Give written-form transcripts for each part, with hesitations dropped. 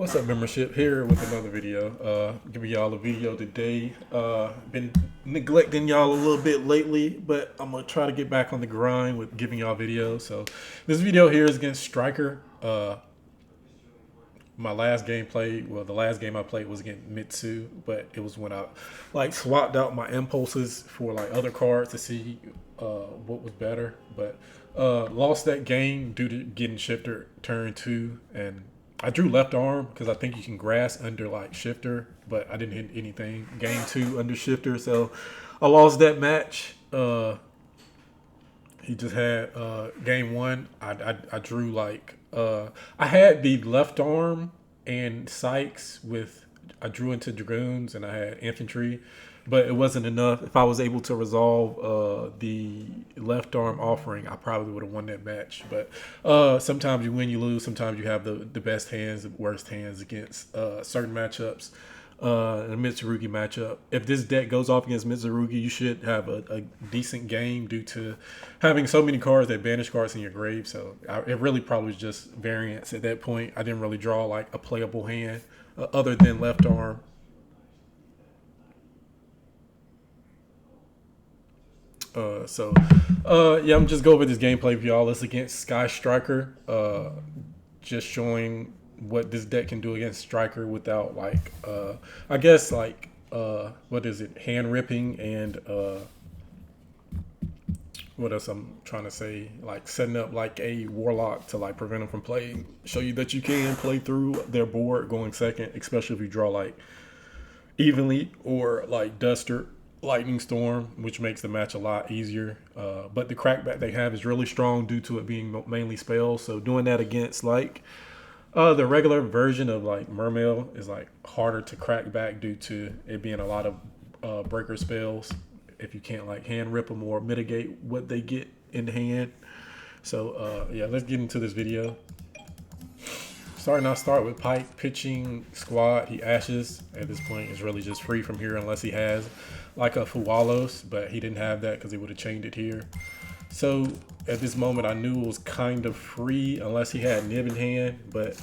What's up, membership? Here with another video. Giving y'all a video today. Been neglecting y'all a little bit lately, but I'm gonna try to get back on the grind with giving y'all videos. So this video here is against Striker. My last game played, well, the last game I played was against Mitsu, but it was when I like swapped out my impulses for like other cards to see what was better. But lost that game due to getting shifter turn 2, and I drew left arm because I think you can grass under like shifter, but I didn't hit anything game 2 under shifter, so I lost that match. He just had game 1. I drew like I had the left arm and Sykes with, I drew into dragoons and I had infantry, but it wasn't enough. If I was able to resolve the left arm offering, I probably would have won that match. But sometimes you win, you lose. Sometimes you have the best hands, the worst hands against certain matchups. A Mitsurugi matchup. If this deck goes off against Mitsurugi, you should have a decent game due to having so many cards that banish cards in your grave. So it really probably was just variance at that point. I didn't really draw like a playable hand other than left arm. Yeah, I'm just go over this gameplay for y'all. It's against Sky Striker. Just showing what this deck can do against Striker without like I guess like what is it, hand ripping, and what else I'm trying to say, like setting up like a warlock to like prevent them from playing, show you that you can play through their board going second, especially if you draw like evenly or like Duster Lightning Storm, which makes the match a lot easier. But the crackback they have is really strong due to it being mainly spells, so doing that against like the regular version of like Mermail is like harder to crack back due to it being a lot of breaker spells if you can't like hand rip them or mitigate what they get in hand. So yeah, let's get into this video. Start with Pike pitching squad. He ashes at this point is really just free from here unless he has like a Fuwalos, but he didn't have that because he would have chained it here. So at this moment, I knew it was kind of free unless he had Nib in hand. But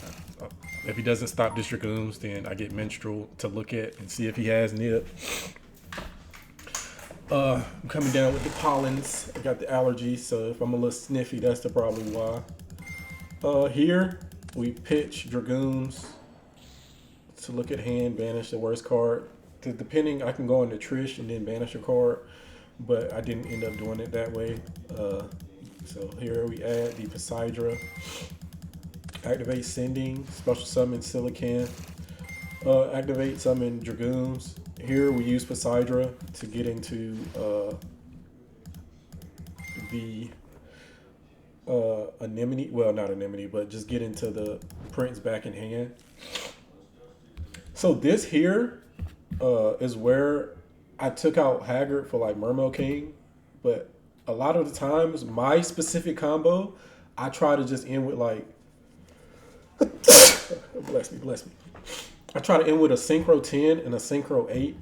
if he doesn't stop this Dragoons, then I get Minstrel to look at and see if he has Nib. I'm coming down with the pollens. I got the allergies, so if I'm a little sniffy, that's probably why. Here we pitch Dragoons to look at hand, banish the worst card. Depending, I can go into Trish and then banish a card, but I didn't end up doing it that way. So here we add the Poseidra, activate Sending, special summon Silicon, activate summon Dragoons. Here we use Poseidra to get into the Anemone, well not Anemone, but just get into the Prince back in hand. So this here is where I took out Haggard for like Mermail King, but a lot of the times my specific combo, I try to just end with like, bless me. I try to end with a Synchro 10 and a Synchro 8.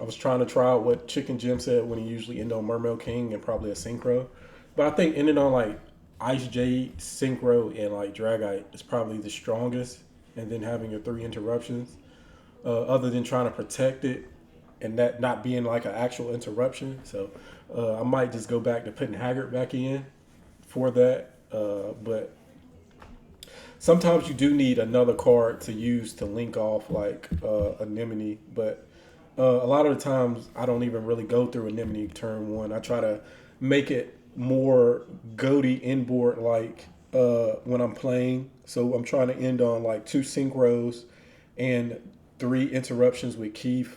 I was trying to try out what Chicken Jim said when he usually end on Mermail King and probably a Synchro. But I think ending on like Ice Jade, Synchro, and like Dragite is probably the strongest. And then having your 3 interruptions, other than trying to protect it and that not being like an actual interruption. So I might just go back to putting Haggard back in for that. But sometimes you do need another card to use to link off like Anemone. But a lot of the times I don't even really go through Anemone turn 1. I try to make it more goaty inboard like when I'm playing. So I'm trying to end on like 2 synchros and 3 interruptions with Keith,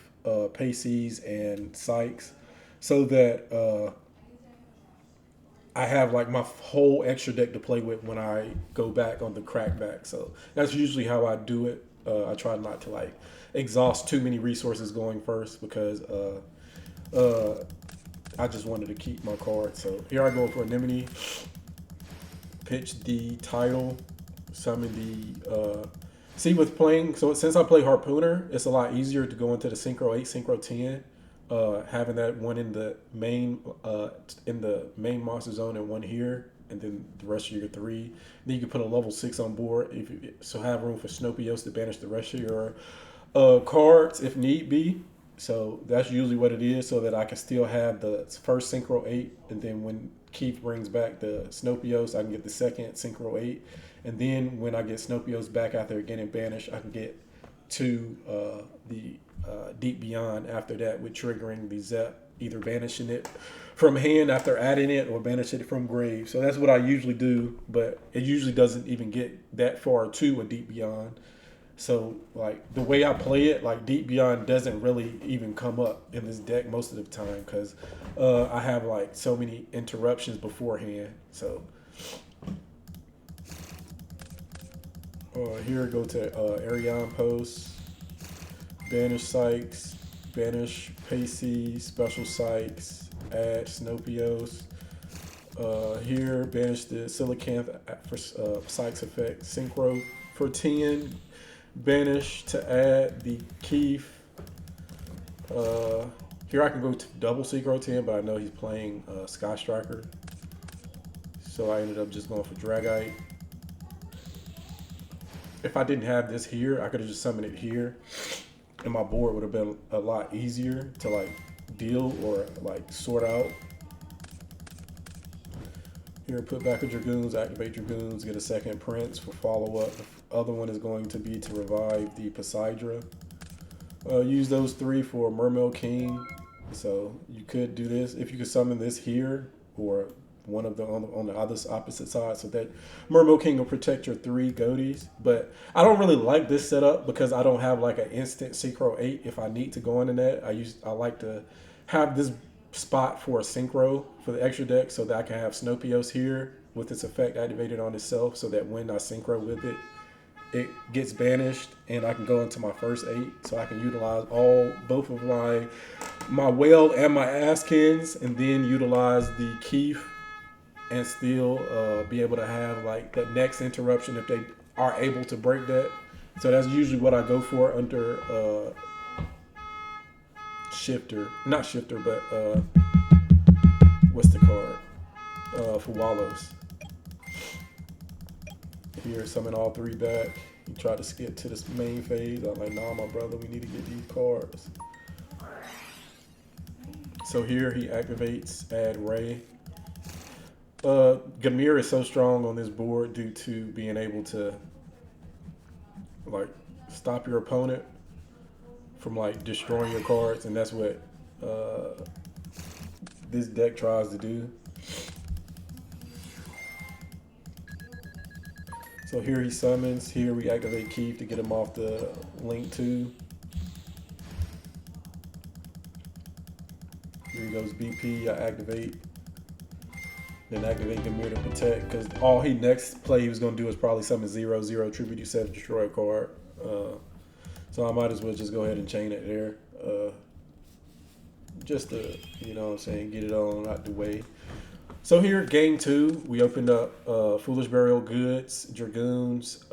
Pacey's, and Sykes, so that I have like my whole extra deck to play with when I go back on the crackback. So that's usually how I do it. I try not to like exhaust too many resources going first because I just wanted to keep my card. So here I go for Anemone, pitch the title, summon the see with playing, so since I play Harpooner, it's a lot easier to go into the Synchro 8, Synchro 10, having that one in the main monster zone and one here and then the rest of your 3. Then you can put a level 6 on board, so have room for Snopios to banish the rest of your cards if need be. So that's usually what it is, so that I can still have the first Synchro 8, and then when Keith brings back the Snopios, I can get the second Synchro 8. And then when I get Snopios back after getting banished, I can get to the Deep Beyond after that, with triggering the Zep, either banishing it from hand after adding it or banishing it from grave. So that's what I usually do, but it usually doesn't even get that far to a Deep Beyond. So, like, the way I play it, like, Deep Beyond doesn't really even come up in this deck most of the time, because I have, like, so many interruptions beforehand. So, here I go to Ariane Post, banish Sykes, banish Pacey, special Sykes, add Snopios. Here, banish the Silicanth for Sykes effect, Synchro for 10. Banish to add the Keith. Here I can go to double Synchro 10, but I know he's playing Sky Striker. So I ended up just going for Dragite. If I didn't have this here, I could have just summoned it here, and my board would have been a lot easier to like deal or like sort out. Here, put back a Dragoons, activate Dragoons, get a second Prince for follow-up. The other one is going to be to revive the Poseidra. Use those 3 for Mermail King. So you could do this. If you could summon this here, or one of the on the other opposite side, so that Mermail King will protect your 3 Goaties. But I don't really like this setup because I don't have like an instant Synchro 8 if I need to go into that. I like to have this spot for a Synchro for the extra deck, so that I can have Snopios here with its effect activated on itself, so that when I Synchro with it, it gets banished and I can go into my first 8, so I can utilize both of my whale and my Askins, and then utilize the Keith and still be able to have like the next interruption if they are able to break that. So that's usually what I go for under Shifter, not Shifter, but what's the card for Wallows? Here, summon all 3 back. He tried to skip to this main phase. I'm like, nah, my brother, we need to get these cards. So here he activates, add Ray. Gamir is so strong on this board due to being able to like stop your opponent from like destroying your cards, and that's what this deck tries to do. So here he summons. Here we activate Keith to get him off the Link 2. Here goes BP. I activate. Then activate Gamir to protect, because all he next play he was going to do is probably summon 0/0 tribute you set destroy a card. So I might as well just go ahead and chain it there. Just to, you know what I'm saying, get it on out the way. So here, game 2, we opened up Foolish Burial Goods, Dragoons,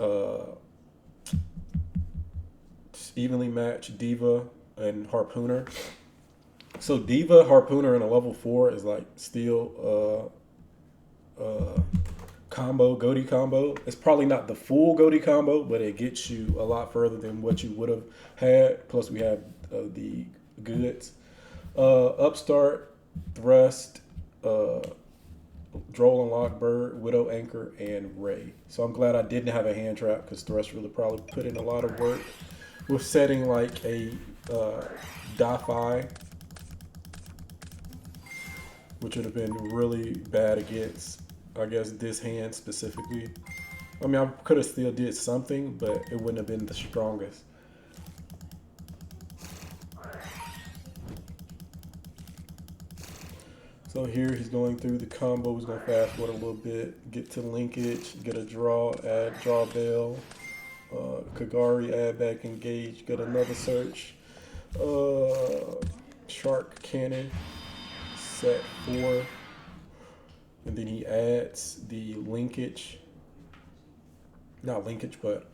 evenly matched Diva, and Harpooner. So Diva, Harpooner, and a level 4 is like still combo, Goatee combo. It's probably not the full Goatee combo, but it gets you a lot further than what you would have had. Plus we have the goods. Upstart, Thrust, Droll and Lockbird, Widow Anchor, and Ray. So I'm glad I didn't have a hand trap, because Thrust really probably put in a lot of work with setting like a Dafai, which would have been really bad against, I guess, this hand specifically. I mean, I could have still did something, but it wouldn't have been the strongest. So here he's going through the combo. He's going to fast forward a little bit, get to linkage, get a draw, add draw bell, Kagari, add back engage, get another search, Shark Cannon, set 4, and then he adds the linkage, not linkage, but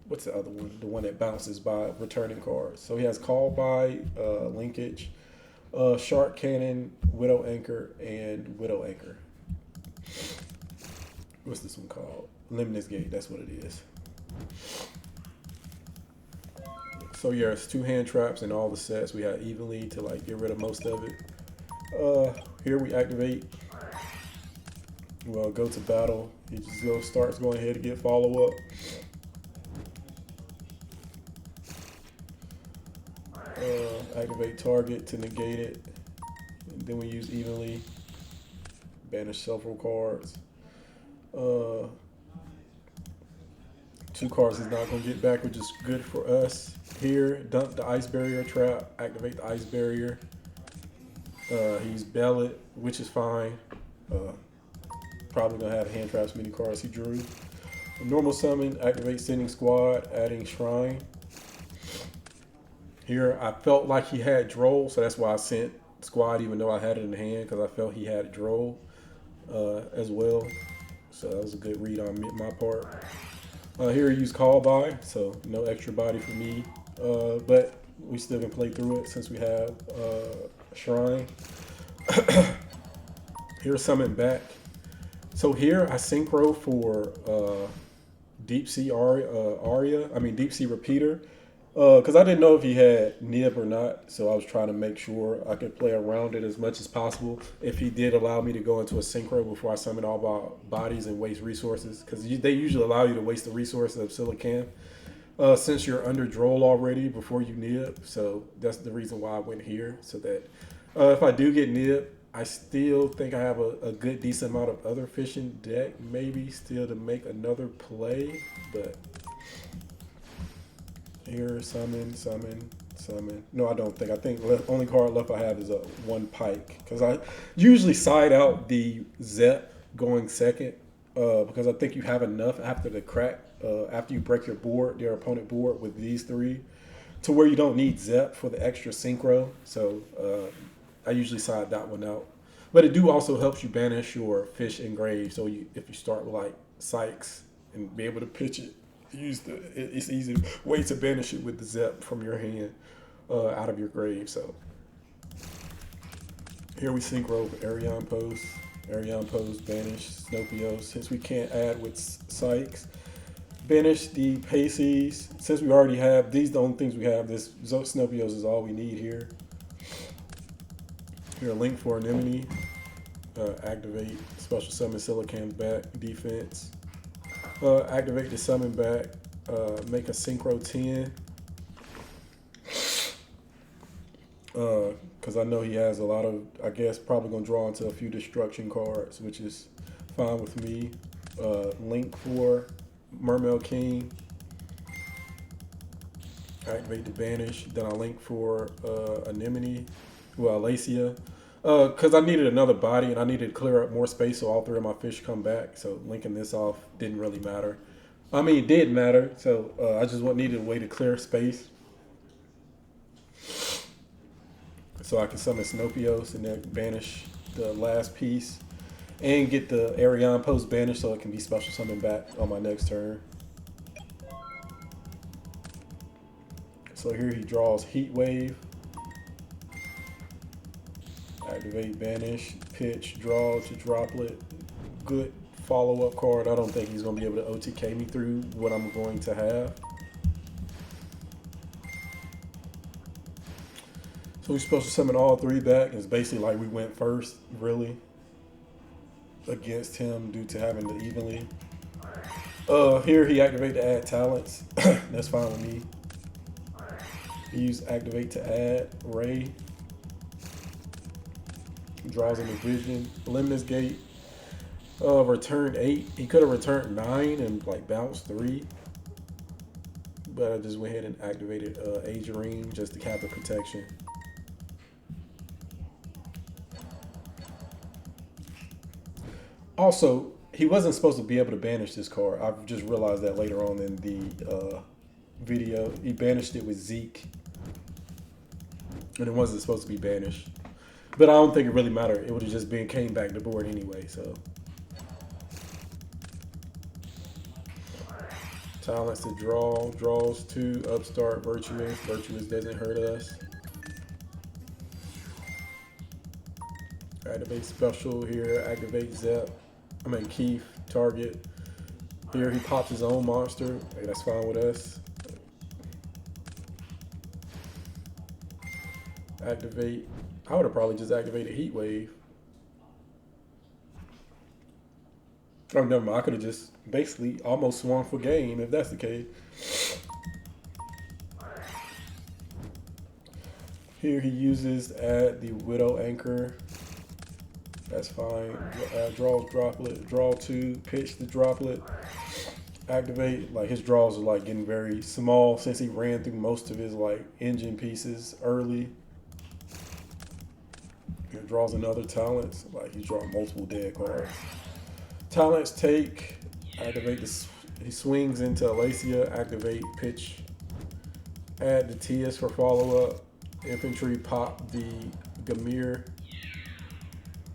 what's the other one? The one that bounces by returning cards. So he has call by, linkage, Shark Cannon, Widow Anchor, and Widow Anchor. What's this one called? Limner's Gate, that's what it is. So yeah, it's 2 hand traps in all the sets. We have evenly to like get rid of most of it. Here we activate. Well, go to battle. He just starts going ahead to get follow up. Activate target to negate it. And then we use evenly. Banish several cards. 2 cards he's not going to get back, which is good for us. Here, dump the ice barrier trap. Activate the ice barrier. He's Ballot, which is fine. Probably going to have hand traps many cards he drew. A normal summon, activate sending squad, adding shrine. Here, I felt like he had Droll, so that's why I sent squad even though I had it in hand, because I felt he had Droll as well. So that was a good read on my part. Here I use call by, so no extra body for me. But we still can play through it since we have shrine. Here's summon back. So here I synchro for Deep Sea Deep Sea Repeater. Because I didn't know if he had nib or not, so I was trying to make sure I could play around it as much as possible. If he did allow me to go into a synchro before I summon all my bodies and waste resources, because they usually allow you to waste the resources of Silicon since you're under Droll already before you nib. So that's the reason why I went here, so that if I do get nib, I still think I have a good decent amount of other fishing deck, maybe still to make another play, but. Here, summon. No, I don't think. I think only card left I have is a 1 pike. Because I usually side out the Zep going second. Because I think you have enough after the crack, after you break your board, your opponent board with these 3, to where you don't need Zep for the extra synchro. So I usually side that one out. But it do also helps you banish your fish engraved. So if you start with like Sykes and be able to pitch it. It's easy way to banish it with the Zep from your hand out of your grave. So here we synchro with Arion Post. Arion Post, banish Snopios. Since we can't add with Sykes, banish the Paces. Since we already have these, the only things we have, this Snopios is all we need here. Here, link for Anemone. Activate special summon Silicon back defense. Activate the summon back, make a synchro 10. Because I know he has a lot of, I guess, probably going to draw into a few destruction cards, which is fine with me. Link for Mermail King. Activate the banish. Then I link for Anemone, Alacia. Because I needed another body and I needed to clear up more space so all 3 of my fish come back. So linking this off didn't really matter. I mean, it did matter. So I just needed a way to clear space. So I can summon Snopios and then banish the last piece. And get the Arion Post banished so it can be special summoned back on my next turn. So here he draws Heat Wave. Activate, banish, pitch, draw to droplet. Good follow-up card. I don't think he's going to be able to OTK me through what I'm going to have. So we're supposed to summon all 3 back. It's basically like we went first, really, against him due to having the evenly. Here he activate to add talents. That's fine with me. He used activate to add Ray. Draws in the vision. Limner's Gate. Return 8. He could have returned 9 and like bounced 3. But I just went ahead and activated Agerine just to have the protection. Also, he wasn't supposed to be able to banish this card. I've just realized that later on in the video. He banished it with Zeke. And it wasn't supposed to be banished. But I don't think it really mattered. It would have just came back to board anyway, so. Talents to draw, draws 2, upstart, virtuous. Virtuous doesn't hurt us. Activate special here, activate Zep. Keith target. Here he pops his own monster. Hey, that's fine with us. Activate. I would have probably just activated Heat Wave. Oh, never mind. I could have just basically almost swung for game if that's the case. Here he uses add the Widow Anchor. That's fine. Draws Droplet. Draw 2. Pitch the Droplet. Activate. Like his draws are like getting very small since he ran through most of his like engine pieces early. He draws another talent. Like he's drawing multiple dead cards. Talents take. Activate the. He swings into Alacia. Activate pitch. Add the Tias for follow up. Infantry pop the Gamir.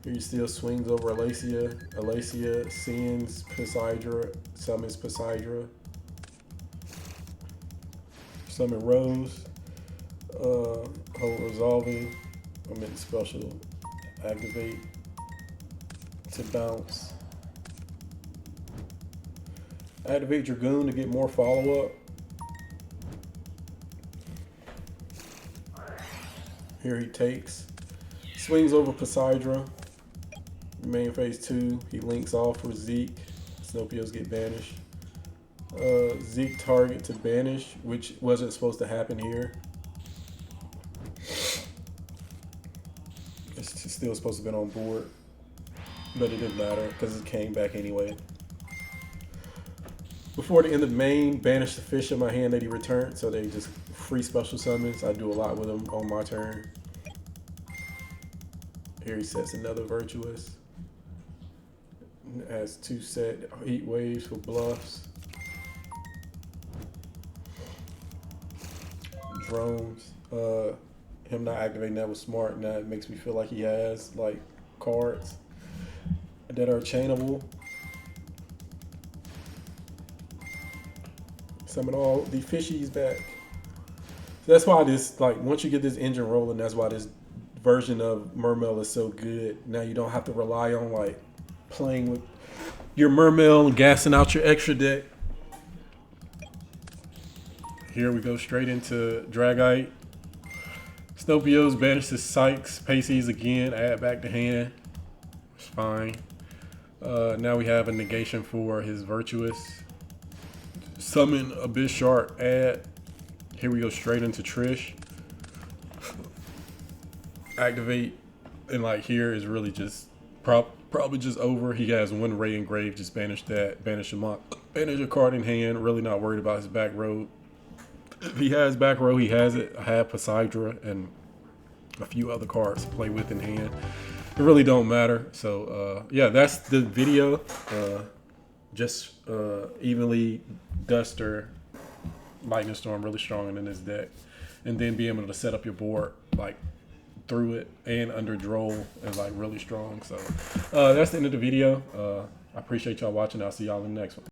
Here he still swings over Alacia. Alacia sends Poseidra, summons Poseidra. Summon Rose. Hold resolving. I'm in special. Activate to bounce. Activate Dragoon to get more follow up. Here he takes. Swings over Poseidra. Main phase 2. He links off for Zeke. Snopios get banished. Zeke target to banish, which wasn't supposed to happen here. It's still supposed to have been on board, but it didn't matter because it came back anyway. Before the end of the main, banish the fish in my hand that he returned, so they just free special summons. I do a lot with them on my turn. Here he sets another Virtuous. Has 2 set Heat Waves for bluffs. Drones. Him not activating that was smart, and that makes me feel like he has like cards that are chainable. Summon all the fishies back. So that's why this, like, once you get this engine rolling, that's why this version of Mermail is so good. Now you don't have to rely on like playing with your Mermail and gassing out your extra deck. Here we go straight into Dragite. Snopios banishes Sykes, Paces again, add back to hand. It's fine. Now we have a negation for his Virtuous. Summon Abyss Shark, add. Here we go straight into Trish. Activate, and like here is really just probably just over. He has 1 Ray engraved, just banish that, banish him up, banish a card in hand. Really not worried about his back row. If he has back row, he has it. I have Poseidra and a few other cards to play with in hand. It really don't matter. So yeah, that's the video. Just evenly Duster, Lightning Storm really strong in this deck, and then be able to set up your board like through it and under Droll is like really strong. So that's the end of the video. I appreciate y'all watching. I'll see y'all in the next one.